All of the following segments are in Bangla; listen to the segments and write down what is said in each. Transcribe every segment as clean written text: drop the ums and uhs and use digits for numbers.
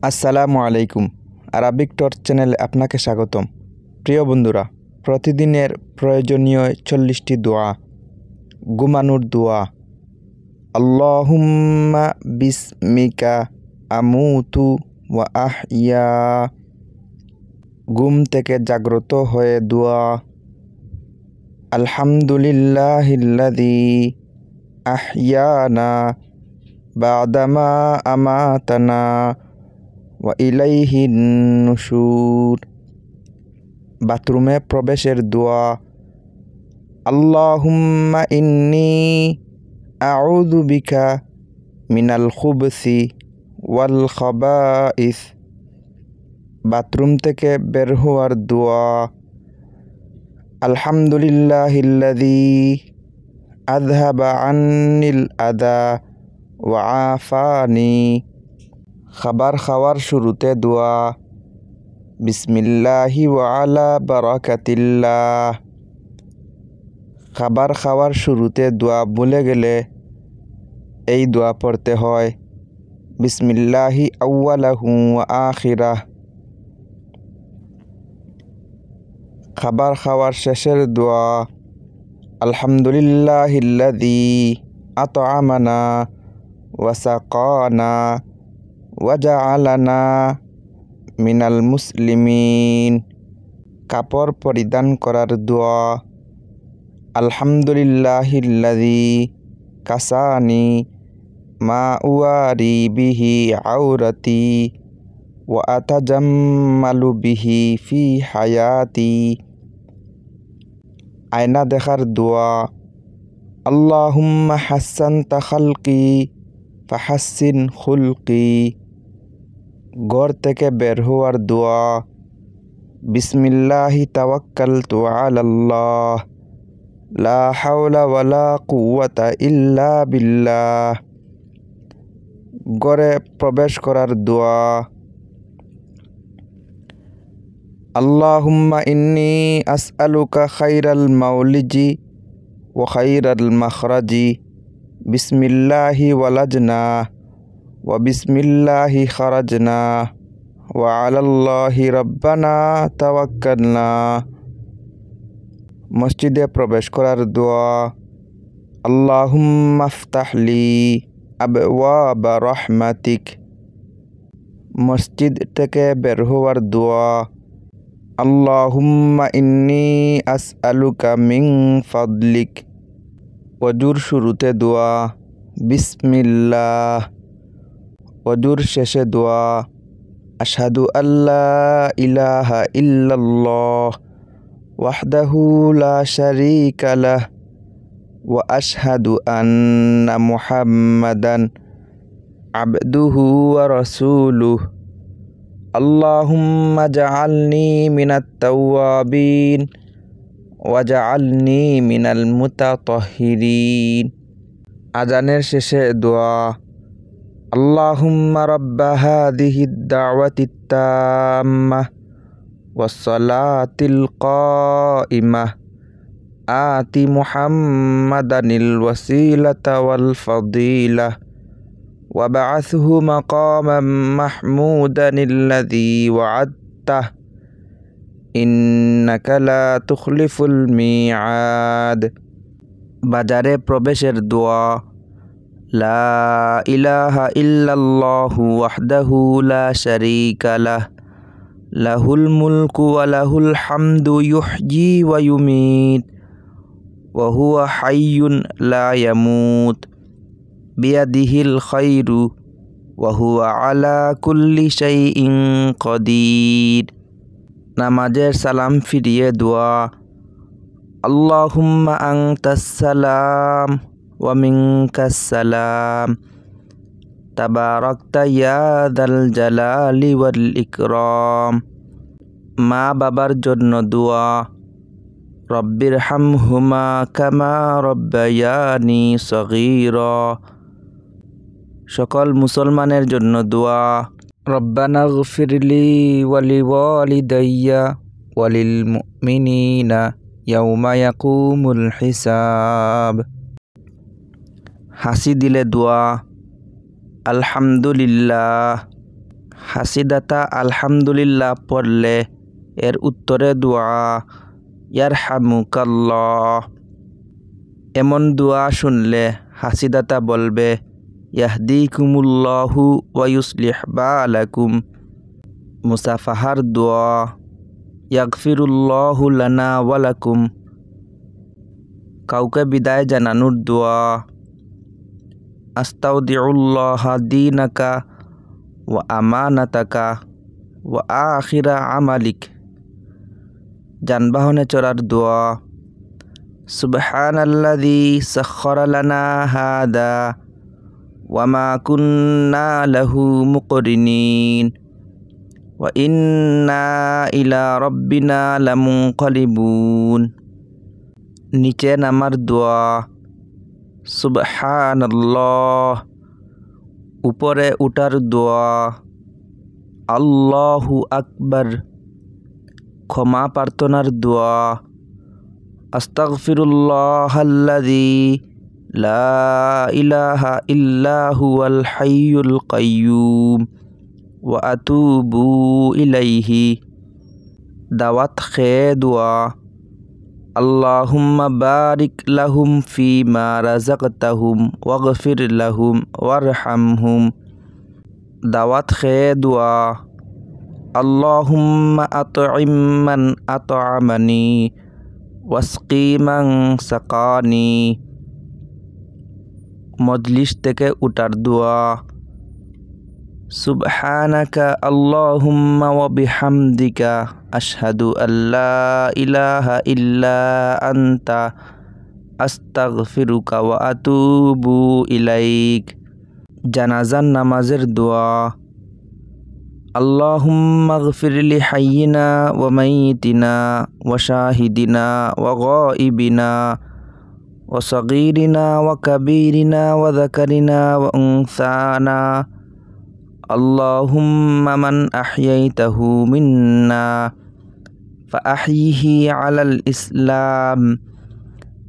আসসালামু আলাইকুম। আরবিক টর্চ চ্যানেলে আপনাকে স্বাগতম। প্রিয় বন্ধুরা, প্রতিদিনের প্রয়োজনীয় 40টি দোয়া, ঘুমানোর দোয়া। আল্লাহুম্মা বিসমিকা আমুতু ওয়া আহইয়া। ঘুম থেকে জাগ্রত হয়ে দোয়া। আলহামদুলিল্লাহিল্লাযী আহইয়ানা বা'দামা আমাতানা ওয়া ইলাইহিন নুশুর। বাথরুমে প্রবেশের দোয়া। আল্লাহুম্মা ইন্নী আউযু বিকা মিনাল খুবসি ওয়াল খাবাইস। বাথরুম থেকে বের হওয়ার দোয়া। আলহামদুলিল্লাহিল্লাযী আযহাবা আন্নিল আযা ওয়া আফানি। খাবার খাওয়ার শুরুতে দোয়া। বিসমিল্লাহি ওয়া আলা বারাকাতিল্লাহ। খাবার খাওয়ার শুরুতে দোয়া ভুলে গেলে এই দোয়া পড়তে হয়। বিসমিল্লাহি আউয়ালাহু ওয়া আখিরাহ। খাবার খাওয়ার শেষের দোয়া। আলহামদুলিল্লাহিল্লাযী আত'আমানা ওয়া সাকানা ওয়া জাআলানা মিনাল মুসলিমিন। কাপড় পরিধান করার দোয়া। আলহামদুলিল্লাহিল্লাযী কাসানি মা উয়ারি বিহি আওরাতি ওয়া আতাজাম্মালু বিহি ফি হায়াতি। আয়না দেখার দোয়া। আল্লাহুম্মা হাসসানতা খালকি ফাহাসসিন খুলকি। ঘর থেকে বের হওয়ার দোয়া। বিসমিল্লাহি তাওয়াক্কালতু আলাল্লাহ লা হাওলা ওয়ালা কুওয়াতা ইল্লা বিল্লাহ। ঘরে প্রবেশ করার দোয়া। আল্লাহুম্মা ইন্নী আসআলুকা খাইরাল মাউলিজি ওয়া খাইরাল মাখরাজি। বিসমিল্লাহি ওয়ালাজনা ওয়া বিসমিল্লাহি খারাজনা ওয়া আলাল্লাহি রাব্বানা তাওয়াক্কালনা। মসজিদে প্রবেশ করার দোয়া। আল্লাহুম্মা আফতাহলি আবওয়াবা রাহমাতিক। মসজিদ থেকে বের হওয়ার দোয়া। আল্লাহুম্মা ইন্নী আসআলুকা মিন ফাদলিক। ওযুর শুরুতে দোয়া। বিসমিল্লাহ। ওযুর শেষে দোয়া। আশহাদু আল্লা ইলাহা ইল্লাল্লাহ ওয়াহদাহু লা শারীকা লাহ ওয়া আশহাদু আন্না মুহাম্মাদান আবদুহু ওয়া রাসূলুহু। আল্লাহুম্মা জাআলনি মিনাত তাওয়াবিন ওয়া জাআলনি মিনাল মুতাতাহহিরিন। আযানের শেষে দোয়া। আল্লাহুম্মা রাব্বা হাযিহিদ দাওয়াতিত তাম্মাহ ওয়াস সালাতিল কাইমাহ আতি মুহাম্মাদানিল ওয়াসিলাতা ওয়াল ফাদিলাহ ওয়া বা'আথহু মাকামান মাহমুদানিল্লাযী ওয়া'আদতাহ ইন্নাকা লা তুখলিফুল মিআদ। বাজারে প্রবেশের দোয়া। লা ইলাহা ইল্লাল্লাহু ওয়াহদাহু লা শারীকা লাহ লাহুল মুলকু ওয়া লাহুল হামদু ইউহয়ী ওয়া ইউমীত ওয়া হুয়া হাইয়্যুন লা ইয়ামুত বিয়াদিহিল খায়রু ওয়া হুয়া আলা কুল্লি শাইইন কাদির। নামাজের সালাম ফিরিয়ে দোয়া। আল্লাহুম্মা আনতাস সালাম ওয়া মিনকাস সালাম তাবারাকতা ইয়া যাল জালালি ওয়াল ইকরাম। মা বাবার জন্য দোয়া। রব্বিরহামহুমা কামা রব্বায়ানি সগীরা। সকল মুসলমানের জন্য দোয়া। রব্বানা গফিরলি ওয়া লিওয়ালিদাইয়া ওয়া লিল মুমিনিনা ইয়াউমা ইয়াকুমুল হিসাব। হাসি দিলে দোয়া। আলহামদুলিল্লাহ। হাসিদাতা আলহামদুলিল্লাহ পড়লে এর উত্তরে দোয়া ইয়ারহামুকাল্লাহ। এমন দোয়া শুনলে হাসিদাতা বলবে ইয়াহদিকুমুল্লাহু ওয়া ইউসলিহ বালাকুম। মুসাফাহার দোয়া ইয়াগফিরুল্লাহু লানা ওয়া লাকুম। কাউকে বিদায় জানানোর দোয়া আস্তাউদিউল্লাহ দীনাকা ওয়া আমানাতাকা ওয়া আখিরা আমালিক। যানবাহনে চড়ার দোয়া সুবহানাল্লাযী সাখখারা লানা হাদা ওয়া মা কুন্না লাহু মুকরিনিন ওয়া ইন্না ইলা রাব্বিনা লামুনকালিবুন। নিচে নামার দোয়া সুবহানাল্লাহ। উপরে উঠার দোয়া আল্লাহু আকবার। ক্ষমা প্রার্থনার দোয়া আস্তাগফিরুল্লাহাল্লাযী লা ইলাহা ইল্লা হুয়াল হাইয়ুল কাইয়্যুম ওয়া আতুবু ইলাইহি। দাওয়াত খেয়ে দোয়া আল্লাহুম্মা বারিক লাহুম ফীমা রাযাকতাহুম ওয়াগফির লাহুম ওয়ারহামহুম। দাওয়াত খেয়ে দোয়া আল্লাহুম্মা আত'ইম মান আত'আমানি ওয়াসকি মান সাকানি। মজলিস থেকে উঠার দোয়া সুবহানাকা আল্লাহুম্মা ওয়া বিহামদিকা আশহাদু আল্লা ইলাহা ইল্লা আনতা আস্তাগফিরুকা ওয়া আতুবু ইলাইক। জানাজার নামাজের দোয়া আল্লাহুম্মা গফির লি হাইয়িনা ওয়া মাইয়িতিনা ওয়া শাহিদিনা ওয়া গায়িবিনা ওয়া সগীরিনা ওয়া কাবীরিনা ওয়া যাকারিনা ওয়া উনসানা। আল্লাহুম্মা মান আহইয়াইতাহু মিন্না ফাআহইহি আলাল ইসলাম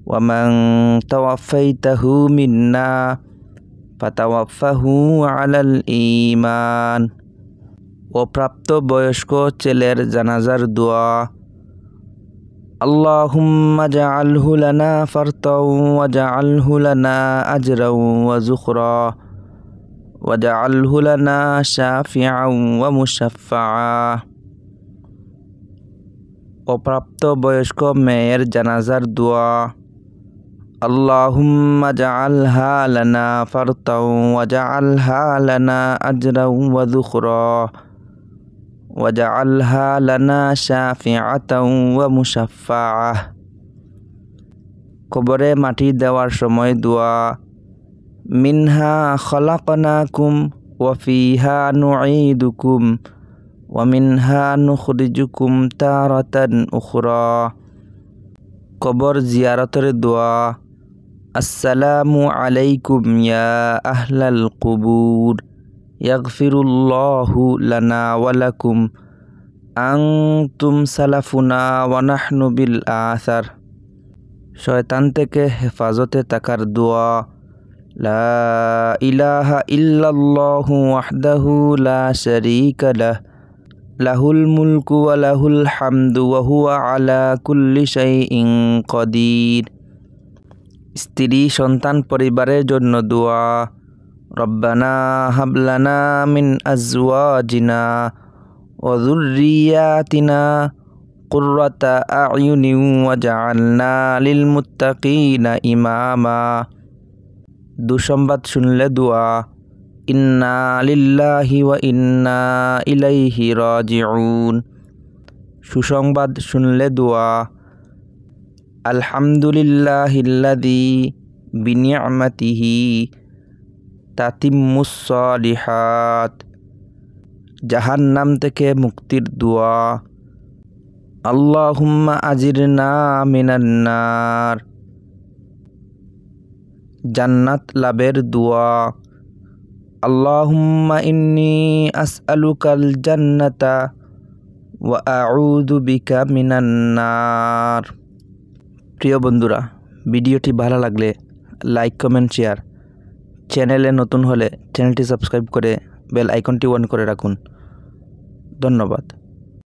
ওয়া মান তাওয়াফাইতাহু মিন্না ফাতাওয়াফাহু আলাল ঈমান। অপ্রাপ্ত বয়স্ক ছেলের জানাজার দোয়া আল্লাহুম্মা জাআলহু লানা ফারতাও ওয়া জাআলহু লানা আজরাও ওয়া যুখরা ওয়া জাআলহু লানা শাফিআও ওয়া মুশাফফাআ। অপ্রাপ্ত বয়স্ক মেয়ের জানাজার দোয়া আল্লাহুম্মা জাআলহা লানা ফারতাও ওয়া জাআলহা লানা আজরাও ওয়া যুখরা ওয়া জাআলহা লানা শাফিআতাও ওয়া মুশাফফাআ। কবরে মাটি দেওয়ার সময় দোয়া মিনহা খালাকনাকুম ওয়া ফিহা নুঈদুকুম ওয়া মিনহা নুখরিজুকুম তারাতান উখরা। কবর জিয়ারতের দোয়া আসসালামু আলাইকুম ইয়া আহলাল কুবুর ইয়াগফিরুল্লাহু লানা ওয়া লাকুম আনতুম সালাফুনা ওয়া নাহনু বিল আসার। শয়তান থেকে হেফাজতে থাকার দোয়া লা ইলাহা ইল্লাল্লাহু ওয়াহদাহু লা শারীকা লাহ লাহুল মুলকু ওয়া লাহুল হামদু ওয়া হুয়া আলা কুল্লি শাইইন কাদির। স্ত্রী সন্তান পরিবারের জন্য দোয়া রব্বানা হাবলানা মিন আজওয়াজিনা ওয়া যুররিয়াতিনা কুররাতা আ'য়ুনিন ওয়াজআলনা লিল মুত্তাকিনা ইমামা। দুঃসংবাদ শুনলে দোয়া ইন্না লিল্লাহি ওয়া ইন্না ইলাইহি রাজিউন। সুসংবাদ শুনলে দোয়া আলহামদুলিল্লাহিল্লাযী বিনি'মাতিহি তাতিম্মুস সালিহাত। জাহান্নাম থেকে মুক্তির দোয়া আল্লাহুম্মা আজিরনা মিনান নার। জান্নাত লাভের দোয়া আল্লাহুম্মা ইন্নী আসআলুকাল জান্নাতা ওয়া আউযু বিকা মিনান নার। প্রিয় বন্ধুরা, ভিডিওটি ভালো লাগলে লাইক কমেন্ট শেয়ার। চ্যানেলে নতুন হলে চ্যানেলটি সাবস্ক্রাইব করে বেল আইকনটি অন করে রাখুন। ধন্যবাদ।